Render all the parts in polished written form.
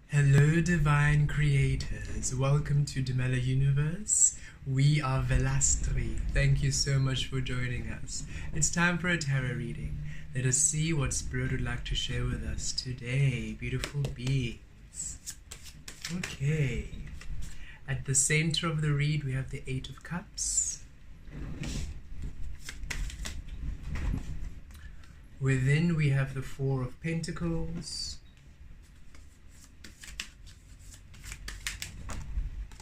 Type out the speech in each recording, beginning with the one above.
Hello, divine creators. Welcome to Demella Universe. We are Velastri. Thank you so much for joining us. It's time for a tarot reading. Let us see what Spirit would like to share with us today, beautiful beings. Okay. At the center of the read, we have the Eight of Cups. Within, we have the Four of Pentacles.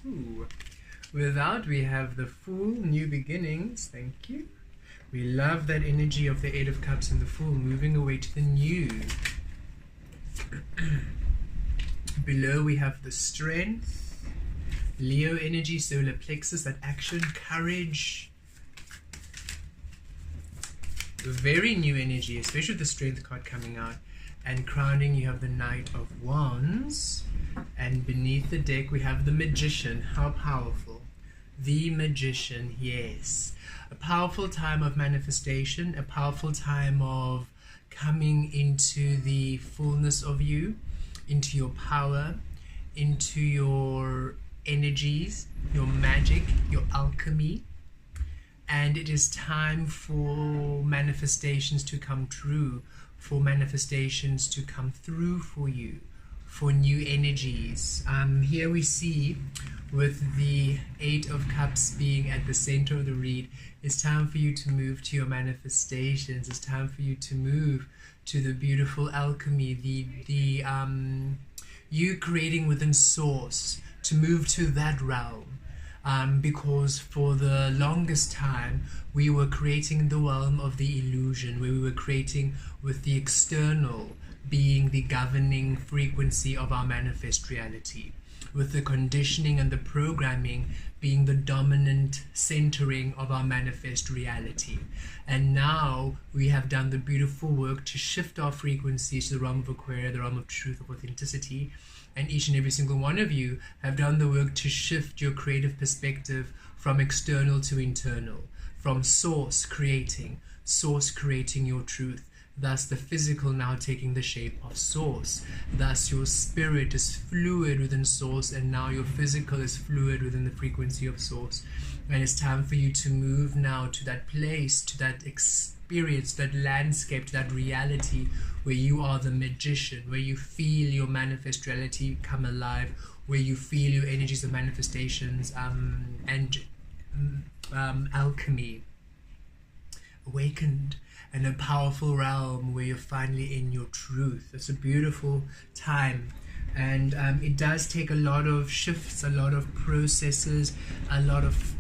Ooh. Without, we have the Fool, New Beginnings. Thank you. We love that energy of the Eight of Cups and the Fool, moving away to the new. Below, we have the Strength, Leo energy, solar plexus, that action, courage. Very new energy, especially with the Strength card coming out. And crowning, you have the Knight of Wands. And beneath the deck, we have the Magician. How powerful. The Magician, yes. A powerful time of manifestation, a powerful time of coming into the fullness of you, into your power, into your energies, your magic, your alchemy. And it is time for manifestations to come true, for manifestations to come through for you, for new energies. Here we see with the Eight of Cups being at the center of the read, it's time for you to move to your manifestations. It's time for you to move to the beautiful alchemy, you creating within source, to move to that realm. Because for the longest time we were creating the realm of the illusion, where we were creating with the external being the governing frequency of our manifest reality, with the conditioning and the programming being the dominant centering of our manifest reality. And now we have done the beautiful work to shift our frequencies to the realm of Aquaria, the realm of truth, of authenticity. And each and every single one of you have done the work to shift your creative perspective from external to internal, from source creating your truth. Thus the physical now taking the shape of source. Thus your spirit is fluid within source, and now your physical is fluid within the frequency of source. And it's time for you to move now to that place, to that experience, that landscape, to that reality where you are the magician, where you feel your manifest reality come alive, where you feel your energies of manifestations and alchemy awakened, and a powerful realm where you're finally in your truth. It's a beautiful time, and it does take a lot of shifts, a lot of processes, a lot of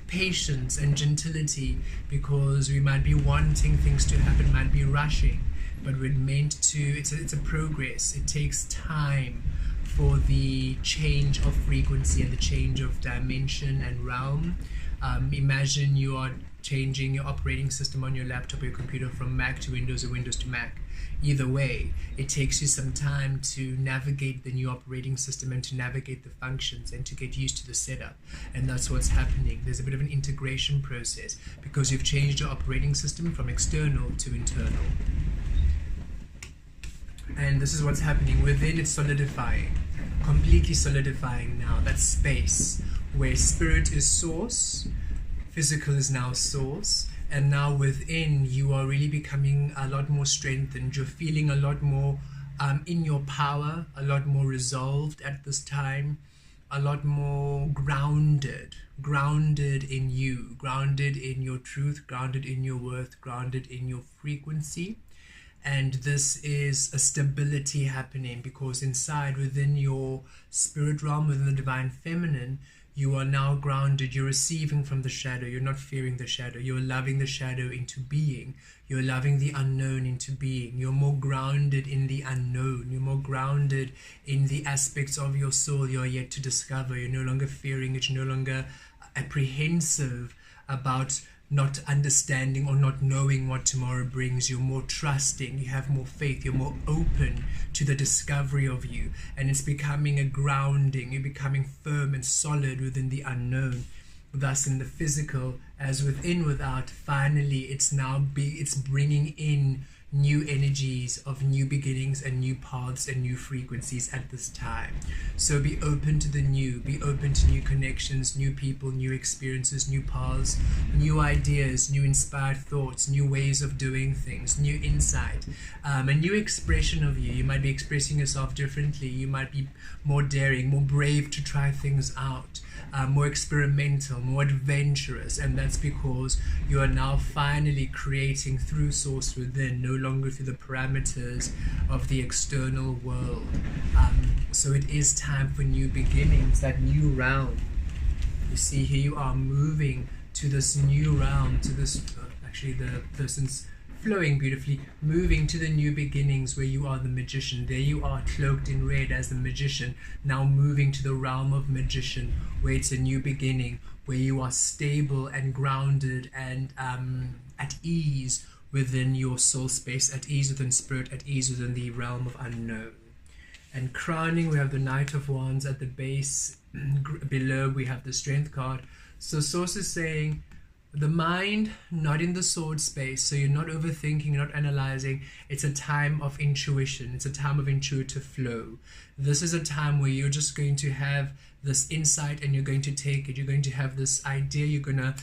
patience and gentility, because we might be wanting things to happen, might be rushing, but we're meant to, it's a progress. It takes time for the change of frequency and the change of dimension and realm. Imagine you are changing your operating system on your laptop or your computer from Mac to Windows or Windows to Mac. Either way, it takes you some time to navigate the new operating system and to navigate the functions and to get used to the setup. And that's what's happening. There's a bit of an integration process because you've changed your operating system from external to internal. And this is what's happening. Within, it's solidifying, completely solidifying now. That space where spirit is source, physical is now source, and now within you are really becoming a lot more strengthened. You're feeling a lot more in your power, a lot more resolved at this time, a lot more grounded in you, grounded in your truth, grounded in your worth, grounded in your frequency. And this is a stability happening because inside, within your spirit realm, within the divine feminine, you are now grounded. You're receiving from the shadow. You're not fearing the shadow. You're loving the shadow into being. You're loving the unknown into being. You're more grounded in the unknown. You're more grounded in the aspects of your soul you're yet to discover. You're no longer fearing it. You're no longer apprehensive about not understanding or not knowing what tomorrow brings. You're more trusting, you have more faith, you're more open to the discovery of you, and it's becoming a grounding. You're becoming firm and solid within the unknown. Thus in the physical, as within, without, finally it's bringing in new energies of new beginnings and new paths and new frequencies at this time. So be open to the new, be open to new connections, new people, new experiences, new paths, new ideas, new inspired thoughts, new ways of doing things, new insight, a new expression of you. You might be expressing yourself differently. You might be more daring, more brave to try things out, more experimental, more adventurous, and that's because you are now finally creating through source within, no longer through the parameters of the external world. So it is time for new beginnings, that new realm. You see, here you are moving to this new realm, to this, actually the person's flowing beautifully, moving to the new beginnings where you are the magician. There you are, cloaked in red as the magician, now moving to the realm of magician, where it's a new beginning, where you are stable and grounded and at ease within your soul space, at ease within spirit, at ease within the realm of unknown. And crowning, we have the Knight of Wands at the base. Below we have the Strength card. So Source is saying, the mind, not in the sword space, so you're not overthinking, you're not analyzing. It's a time of intuition. It's a time of intuitive flow. This is a time where you're just going to have this insight and you're going to take it. You're going to have this idea. You're going to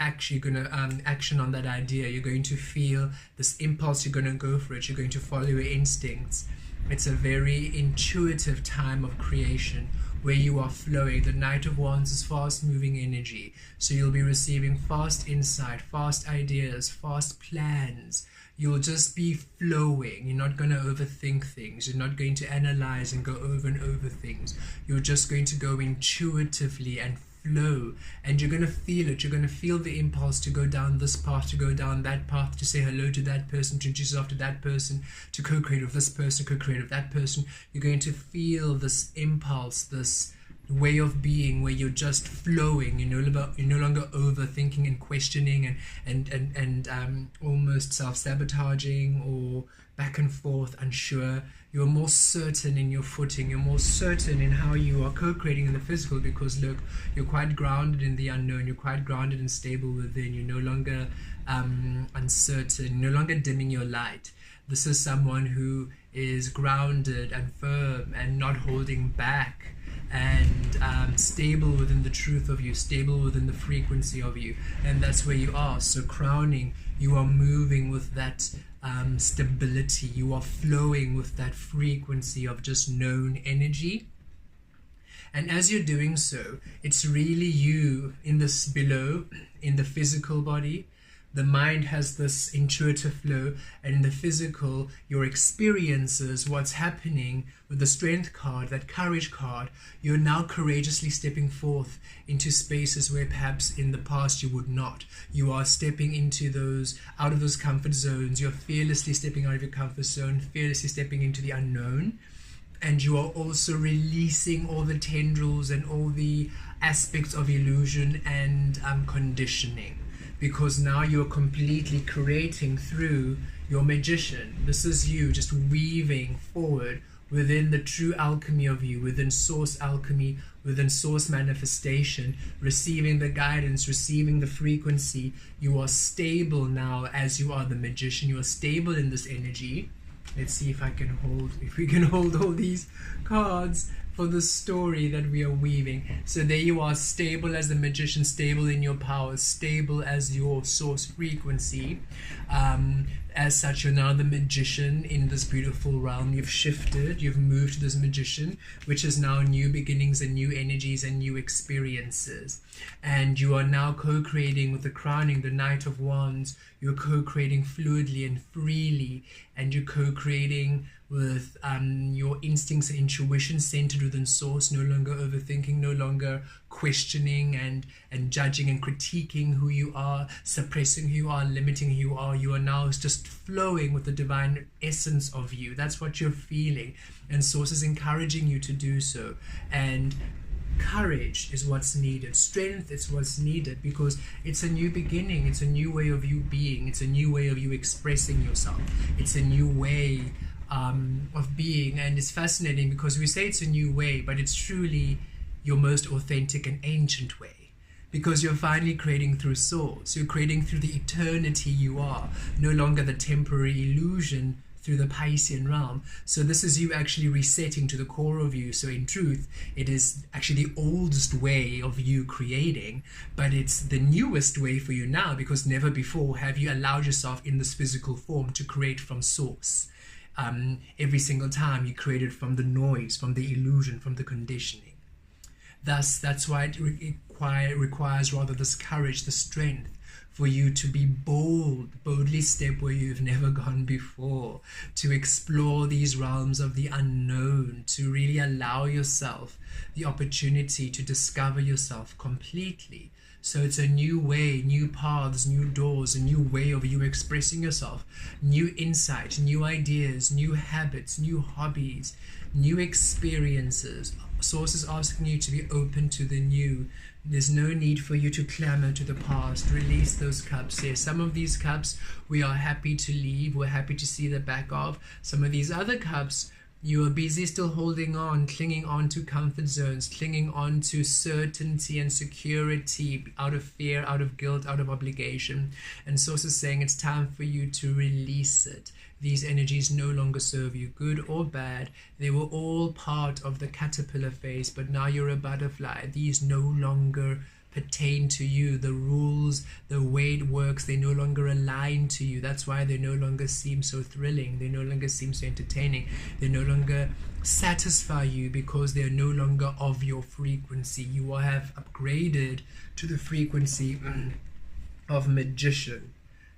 action on that idea. You're going to feel this impulse. You're going to go for it. You're going to follow your instincts. It's a very intuitive time of creation, where you are flowing. The Knight of Wands is fast moving energy, so you'll be receiving fast insight, fast ideas, fast plans. You'll just be flowing. You're not going to overthink things. You're not going to analyze and go over and over things. You're just going to go intuitively and flow, and you're going to feel it. You're going to feel the impulse to go down this path, to go down that path, to say hello to that person, to introduce yourself to that person, to co-create with this person, co-create with that person. You're going to feel this impulse, this way of being where you're just flowing. You're no longer overthinking and questioning and almost self-sabotaging or back and forth, unsure. You're more certain in your footing. You're more certain in how you are co-creating in the physical, because look, you're quite grounded in the unknown. You're quite grounded and stable within. You're no longer uncertain, no longer dimming your light. This is someone who is grounded and firm and not holding back, and stable within the truth of you, stable within the frequency of you, and that's where you are. So crowning, you are moving with that stability. You are flowing with that frequency of just known energy. And as you're doing so, it's really you in this below, in the physical body. The mind has this intuitive flow, and in the physical, your experiences, what's happening with the Strength card, that Courage card, you're now courageously stepping forth into spaces where perhaps in the past you would not. You are stepping into those, out of those comfort zones. You're fearlessly stepping out of your comfort zone, fearlessly stepping into the unknown. And you are also releasing all the tendrils and all the aspects of illusion and conditioning. Because now you're completely creating through your magician. This is you just weaving forward within the true alchemy of you, within source alchemy, within source manifestation, receiving the guidance, receiving the frequency. You are stable now as you are the magician. You are stable in this energy. Let's see if we can hold all these cards for the story that we are weaving. So there you are, stable as the magician, stable in your power, stable as your source frequency. As such, you're now the magician in this beautiful realm. You've shifted, you've moved to this magician, which is now new beginnings and new energies and new experiences. And you are now co-creating with the crowning, the Knight of Wands. You're co-creating fluidly and freely, and you're co-creating with your instincts and intuition centered within source, no longer overthinking, no longer questioning and judging and critiquing who you are, suppressing who you are, limiting who you are. You are now just flowing with the divine essence of you. That's what you're feeling, and source is encouraging you to do so. And courage is what's needed. Strength is what's needed, because it's a new beginning. It's a new way of you being. It's a new way of you expressing yourself. It's a new way of being. And it's fascinating because we say it's a new way, but it's truly your most authentic and ancient way, because you're finally creating through source. You're creating through the eternity you are, no longer the temporary illusion through the Piscean realm. So this is you actually resetting to the core of you. So in truth, it is actually the oldest way of you creating, but it's the newest way for you now, because never before have you allowed yourself in this physical form to create from source. Every single time you created from the noise, from the illusion, from the conditioning. Thus, that's why it requires rather this courage, the strength, for you to be boldly step where you've never gone before, to explore these realms of the unknown, to really allow yourself the opportunity to discover yourself completely. So it's a new way, new paths, new doors, a new way of you expressing yourself, new insight, new ideas, new habits, new hobbies, new experiences. Source is asking you to be open to the new. There's no need for you to clamor to the past. Release those cups here. Some of these cups we are happy to leave. We're happy to see the back of. Some of these other cups you are busy still holding on, clinging on to comfort zones, clinging on to certainty and security out of fear, out of guilt, out of obligation. And Source is saying it's time for you to release it. These energies no longer serve you, good or bad. They were all part of the caterpillar phase, but now you're a butterfly. These no longer pertain to you. The rules, the way it works, they no longer align to you. That's why they no longer seem so thrilling. They no longer seem so entertaining. They no longer satisfy you because they're no longer of your frequency. You have upgraded to the frequency of magician.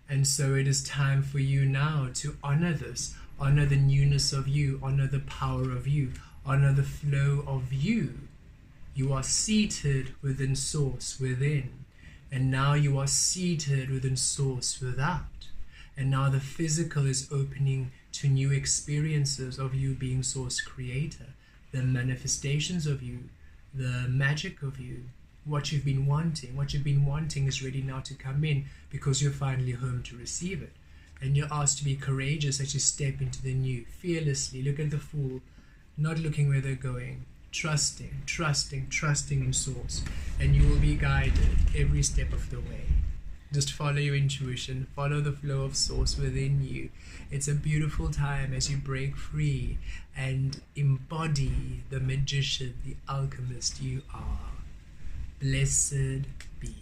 And so it is time for you now to honor this, honor the newness of you, honor the power of you, honor the flow of you. You are seated within Source within, and now you are seated within Source without. And now the physical is opening to new experiences of you being Source creator, the manifestations of you, the magic of you. What you've been wanting is ready now to come in, because you're finally home to receive it. And you're asked to be courageous as you step into the new, fearlessly. Look at the Fool, not looking where they're going, trusting in Source, and you will be guided every step of the way. Just follow your intuition, follow the flow of Source within you. It's a beautiful time as you break free and embody the magician, the alchemist you are. Blessed be.